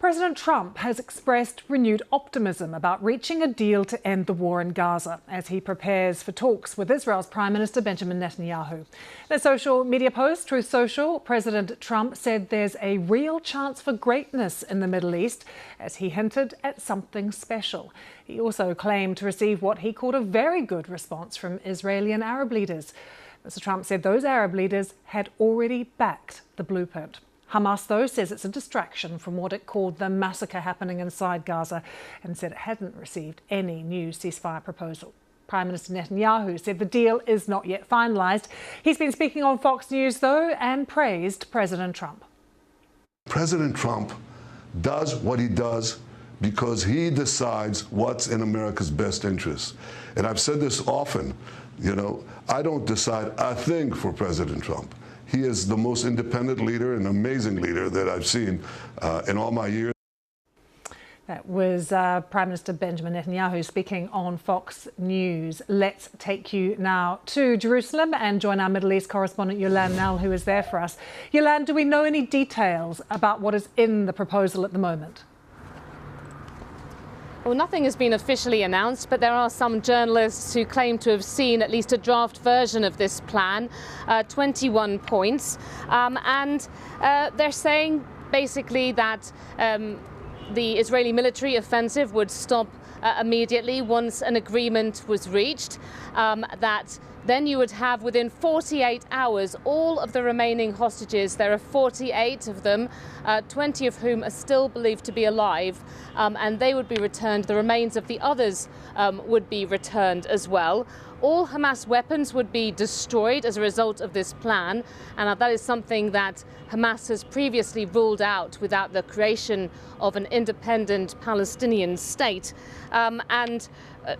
President Trump has expressed renewed optimism about reaching a deal to end the war in Gaza as he prepares for talks with Israel's Prime Minister Benjamin Netanyahu. In a social media post, Truth Social, President Trump said there's a real chance for greatness in the Middle East as he hinted at something special. He also claimed to receive what he called a very good response from Israeli and Arab leaders. Mr. Trump said those Arab leaders had already backed the blueprint. Hamas, though, says it's a distraction from what it called the massacre happening inside Gaza and said it hadn't received any new ceasefire proposal. Prime Minister Netanyahu said the deal is not yet finalised. He's been speaking on Fox News, though, and praised President Trump. President Trump does what he does because he decides what's in America's best interest. And I've said this often, I don't decide a thing for President Trump. He is the most independent leader, an amazing leader that I've seen in all my years. That was Prime Minister Benjamin Netanyahu speaking on Fox News. Let's take you now to Jerusalem and join our Middle East correspondent Yolande Nell, who is there for us. Yolande, do we know any details about what is in the proposal at the moment? Well, nothing has been officially announced, but there are some journalists who claim to have seen at least a draft version of this plan, 21 points. And they're saying basically that the Israeli military offensive would stop immediately once an agreement was reached, that then you would have within 48 hours all of the remaining hostages. There are 48 of them, 20 of whom are still believed to be alive, and they would be returned. The remains of the others would be returned as well. All Hamas weapons would be destroyed as a result of this plan, and that is something that Hamas has previously ruled out without the creation of an independent Palestinian state.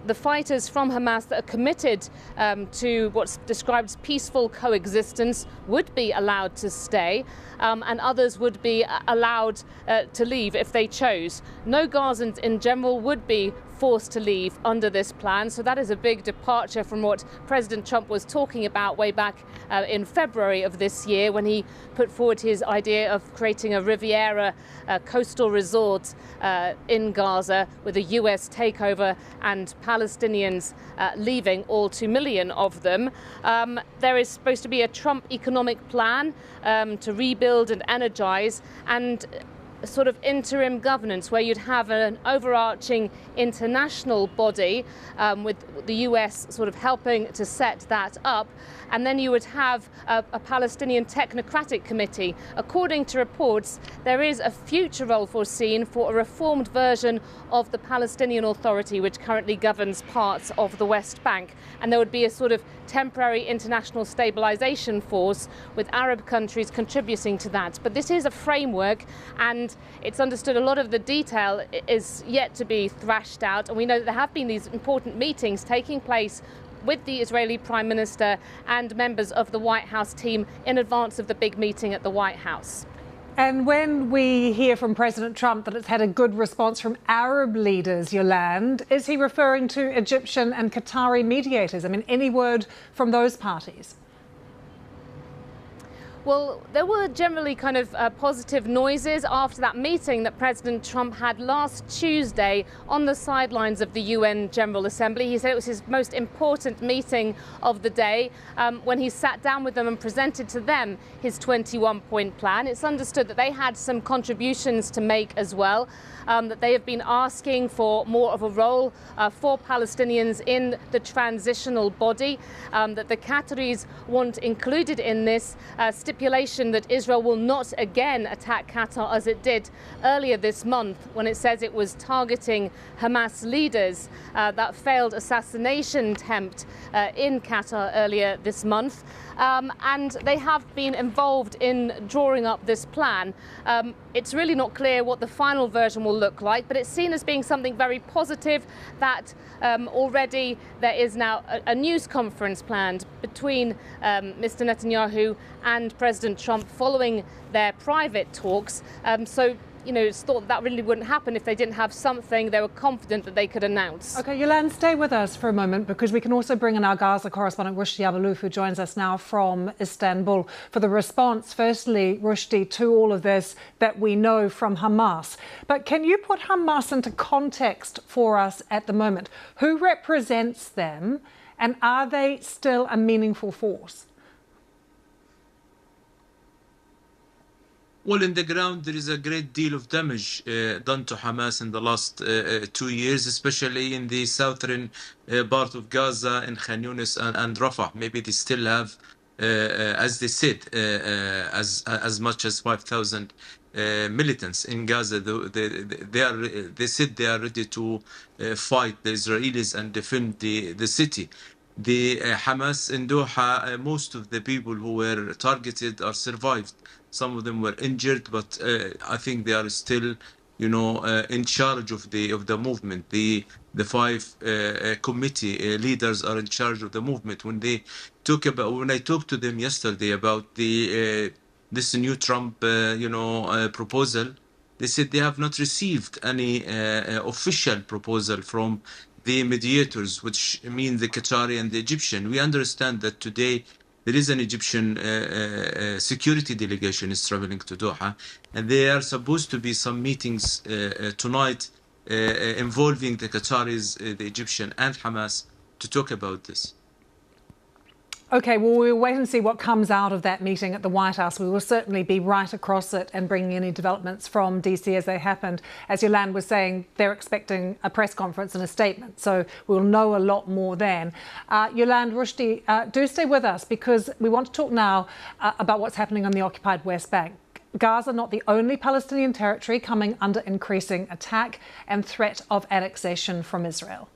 The fighters from Hamas that are committed to what's described as peaceful coexistence would be allowed to stay, and others would be allowed to leave if they chose. No Gazans in general would be forced to leave under this plan, so that is a big departure from what President Trump was talking about way back in February of this year, when he put forward his idea of creating a Riviera coastal resort in Gaza with a US takeover and Palestinians leaving, all 2 million of them. There is supposed to be a Trump economic plan to rebuild and energize, and sort of interim governance where you'd have an overarching international body with the US sort of helping to set that up, and then you would have a Palestinian technocratic committee. According to reports, there is a future role foreseen for a reformed version of the Palestinian Authority, which currently governs parts of the West Bank, and there would be a sort of temporary international stabilization force with Arab countries contributing to that. But this is a framework, and it's understood a lot of the detail is yet to be thrashed out, and we know that there have been these important meetings taking place with the Israeli Prime Minister and members of the White House team in advance of the big meeting at the White House. And when we hear from President Trump that it's had a good response from Arab leaders, Yolande, is he referring to Egyptian and Qatari mediators? I mean, any word from those parties? Well, there were generally kind of positive noises after that meeting that President Trump had last Tuesday on the sidelines of the UN General Assembly. He said it was his most important meeting of the day when he sat down with them and presented to them his 21-point plan. It's understood that they had some contributions to make as well, that they have been asking for more of a role for Palestinians in the transitional body, that the Qataris want included in this stipulation that Israel will not again attack Qatar as it did earlier this month when it says it was targeting Hamas leaders. That failed assassination attempt in Qatar earlier this month. And they have been involved in drawing up this plan. It's really not clear what the final version will look like, but it's seen as being something very positive, that already there is now a news conference planned between Mr. Netanyahu and President Trump following their private talks. So it's thought that really wouldn't happen if they didn't have something they were confident that they could announce. OK, Yolande, stay with us for a moment, because we can also bring in our Gaza correspondent, Rushdie Abaloof, who joins us now from Istanbul, for the response, firstly, Rushdie, to all of this that we know from Hamas. But can you put Hamas into context for us at the moment? Who represents them, and are they still a meaningful force? Well, in the ground, there is a great deal of damage done to Hamas in the last 2 years, especially in the southern part of Gaza, in Khan Yunis and Rafah. Maybe they still have, as they said, as much as 5,000 militants in Gaza. They said they are ready to fight the Israelis and defend the city. The Hamas in Doha, most of the people who were targeted are survived. Some of them were injured, but I think they are still, in charge of the movement. The 5 committee leaders are in charge of the movement. When I talked to them yesterday about this new Trump, proposal, they said they have not received any official proposal from the mediators, which mean the Qatari and the Egyptian. We understand that today there is an Egyptian security delegation is traveling to Doha, and there are supposed to be some meetings tonight involving the Qataris, the Egyptian and Hamas to talk about this. OK, well, we'll wait and see what comes out of that meeting at the White House. We will certainly be right across it and bringing any developments from DC as they happened. As Yolande was saying, they're expecting a press conference and a statement, so we'll know a lot more then. Yolande, Rushdie, do stay with us, because we want to talk now about what's happening on the occupied West Bank. Gaza, not the only Palestinian territory coming under increasing attack and threat of annexation from Israel.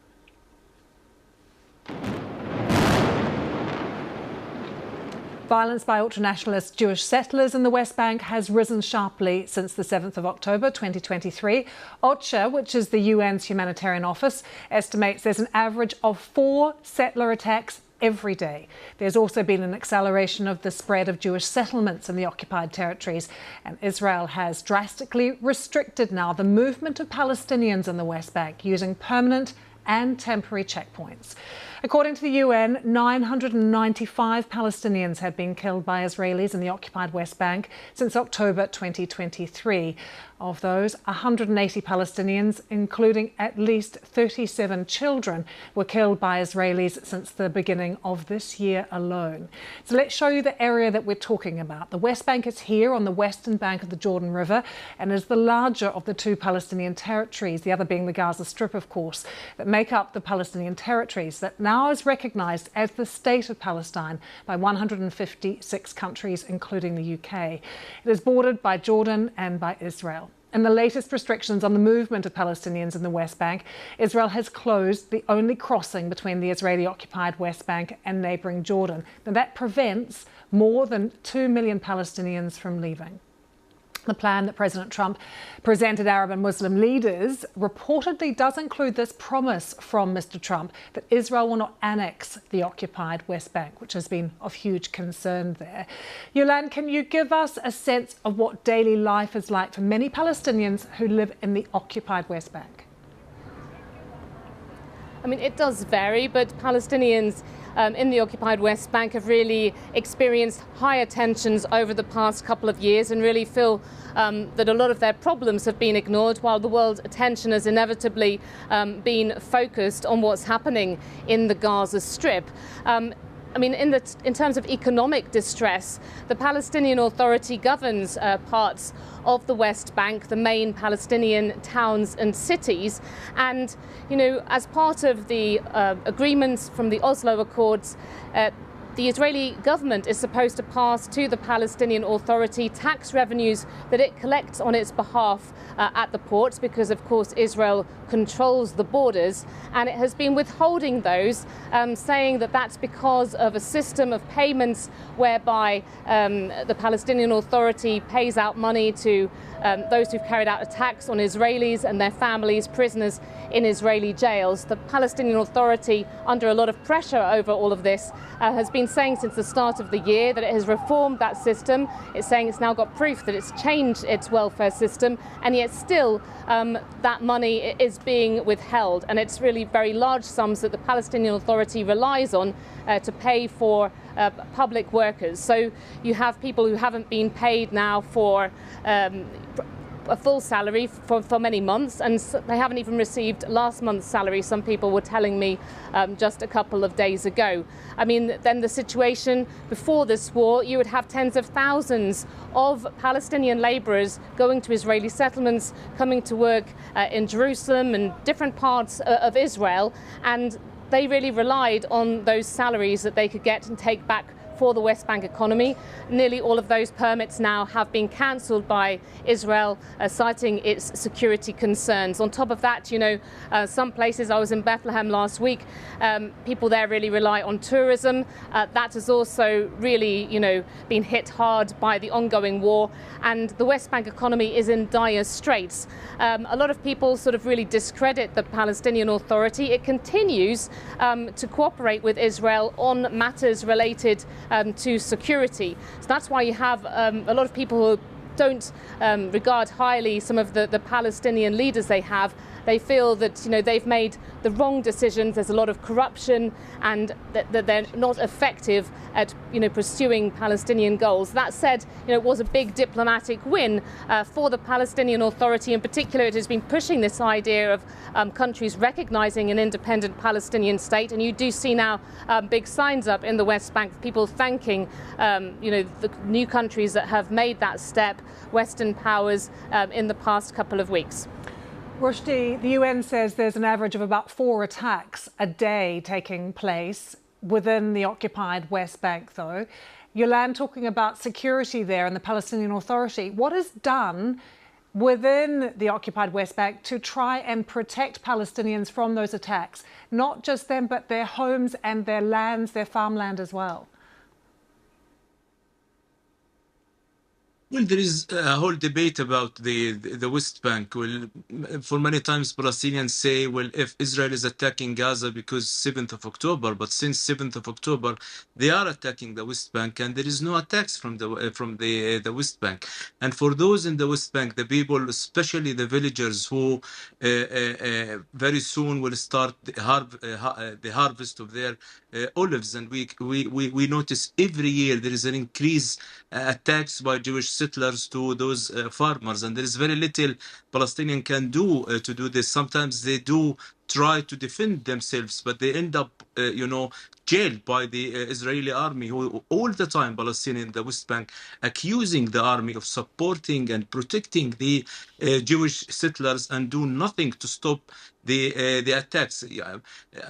Violence by ultranationalist Jewish settlers in the West Bank has risen sharply since the 7th of October 2023. OCHA, which is the UN's humanitarian office, estimates there's an average of 4 settler attacks every day. There's also been an acceleration of the spread of Jewish settlements in the occupied territories, and Israel has drastically restricted now the movement of Palestinians in the West Bank using permanent and temporary checkpoints. According to the UN, 995 Palestinians have been killed by Israelis in the occupied West Bank since October 2023. Of those, 180 Palestinians, including at least 37 children, were killed by Israelis since the beginning of this year alone. So let's show you the area that we're talking about. The West Bank is here on the western bank of the Jordan River and is the larger of the 2 Palestinian territories, the other being the Gaza Strip, of course, that make up the Palestinian territories that now is recognised as the State of Palestine by 156 countries, including the UK. It is bordered by Jordan and by Israel. In the latest restrictions on the movement of Palestinians in the West Bank, Israel has closed the only crossing between the Israeli-occupied West Bank and neighbouring Jordan. Now, that prevents more than 2 million Palestinians from leaving. The plan that President Trump presented Arab and Muslim leaders reportedly does include this promise from Mr. Trump that Israel will not annex the occupied West Bank, which has been of huge concern there. Yolande, can you give us a sense of what daily life is like for many Palestinians who live in the occupied West Bank? I mean, it does vary, but Palestinians in the occupied West Bank have really experienced higher tensions over the past couple of years and really feel that a lot of their problems have been ignored, while the world's attention has inevitably been focused on what's happening in the Gaza Strip. I mean, in terms of economic distress, the Palestinian Authority governs parts of the West Bank, the main Palestinian towns and cities. And, as part of the agreements from the Oslo Accords, the Israeli government is supposed to pass to the Palestinian Authority tax revenues that it collects on its behalf at the ports, because of course Israel controls the borders, and it has been withholding those, saying that that's because of a system of payments whereby the Palestinian Authority pays out money to those who've carried out attacks on Israelis and their families, prisoners in Israeli jails. The Palestinian Authority, under a lot of pressure over all of this, has been been saying since the start of the year that it has reformed that system. It's saying it's now got proof that it's changed its welfare system, and yet still that money is being withheld. And it's really very large sums that the Palestinian Authority relies on to pay for public workers. So you have people who haven't been paid now for a full salary for many months, and they haven't even received last month's salary, some people were telling me just a couple of days ago. I mean, then the situation before this war, you would have tens of thousands of Palestinian labourers going to Israeli settlements, coming to work in Jerusalem and different parts of Israel, and they really relied on those salaries that they could get and take back for the West Bank economy. Nearly all of those permits now have been cancelled by Israel, citing its security concerns. On top of that, you know, some places, I was in Bethlehem last week, people there really rely on tourism. That has also really, you know, been hit hard by the ongoing war, and the West Bank economy is in dire straits. A lot of people sort of really discredit the Palestinian Authority. It continues to cooperate with Israel on matters related to security. So that's why you have a lot of people who don't regard highly some of the Palestinian leaders they have. They feel that, you know, they've made the wrong decisions. There's a lot of corruption, and that they're not effective at, you know, pursuing Palestinian goals. That said, you know, it was a big diplomatic win for the Palestinian Authority. In particular, it has been pushing this idea of countries recognizing an independent Palestinian state, and you do see now big signs up in the West Bank, people thanking, you know, the new countries that have made that step, Western powers, in the past couple of weeks. Rushdie, the UN says there's an average of about 4 attacks a day taking place within the occupied West Bank, though. Yolande talking about security there and the Palestinian Authority. What is done within the occupied West Bank to try and protect Palestinians from those attacks? Not just them, but their homes and their lands, their farmland as well. Well, there is a whole debate about the West Bank. Well, for many times Palestinians say, well, if Israel is attacking Gaza because 7th of October, but since 7th of October, they are attacking the West Bank, and there is no attacks from the West Bank. And for those in the West Bank, the people, especially the villagers, who very soon will start the harvest of their olives, and we notice every year there is an increase attacks by Jewish settlers to those farmers, and there is very little Palestinian can do to do this. Sometimes they do try to defend themselves, but they end up, you know, jailed by the Israeli army, who all the time, Palestinian in the West Bank, accusing the army of supporting and protecting the Jewish settlers, and do nothing to stop the attacks.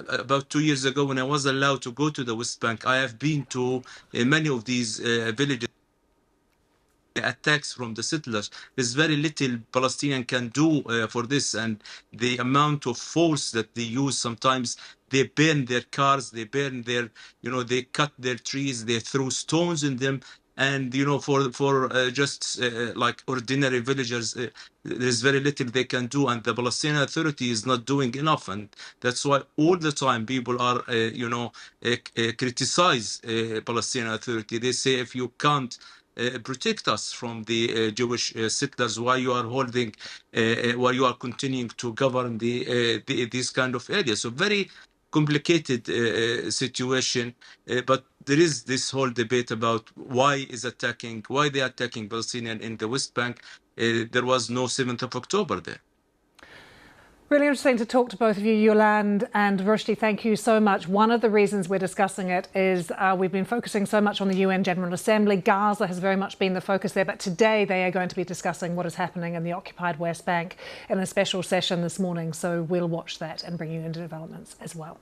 About 2 years ago, when I was allowed to go to the West Bank, I have been to many of these villages. Attacks from the settlers. There's very little Palestinian can do for this, and the amount of force that they use, sometimes they burn their cars, they burn their, you know, they cut their trees, they throw stones in them, and, you know, for just like ordinary villagers, there's very little they can do, and the Palestinian Authority is not doing enough, and that's why all the time people are, you know, criticize Palestinian Authority. They say, if you can't protect us from the Jewish settlers, why you are holding, why you are continuing to govern these kind of areas. So very complicated situation, but there is this whole debate about why they are attacking Palestinian in the West Bank. There was no 7th of October there. Really interesting to talk to both of you, Yolande and Rushdie. Thank you so much. One of the reasons we're discussing it is we've been focusing so much on the UN General Assembly. Gaza has very much been the focus there, but today they are going to be discussing what is happening in the occupied West Bank in a special session this morning. So we'll watch that and bring you into developments as well.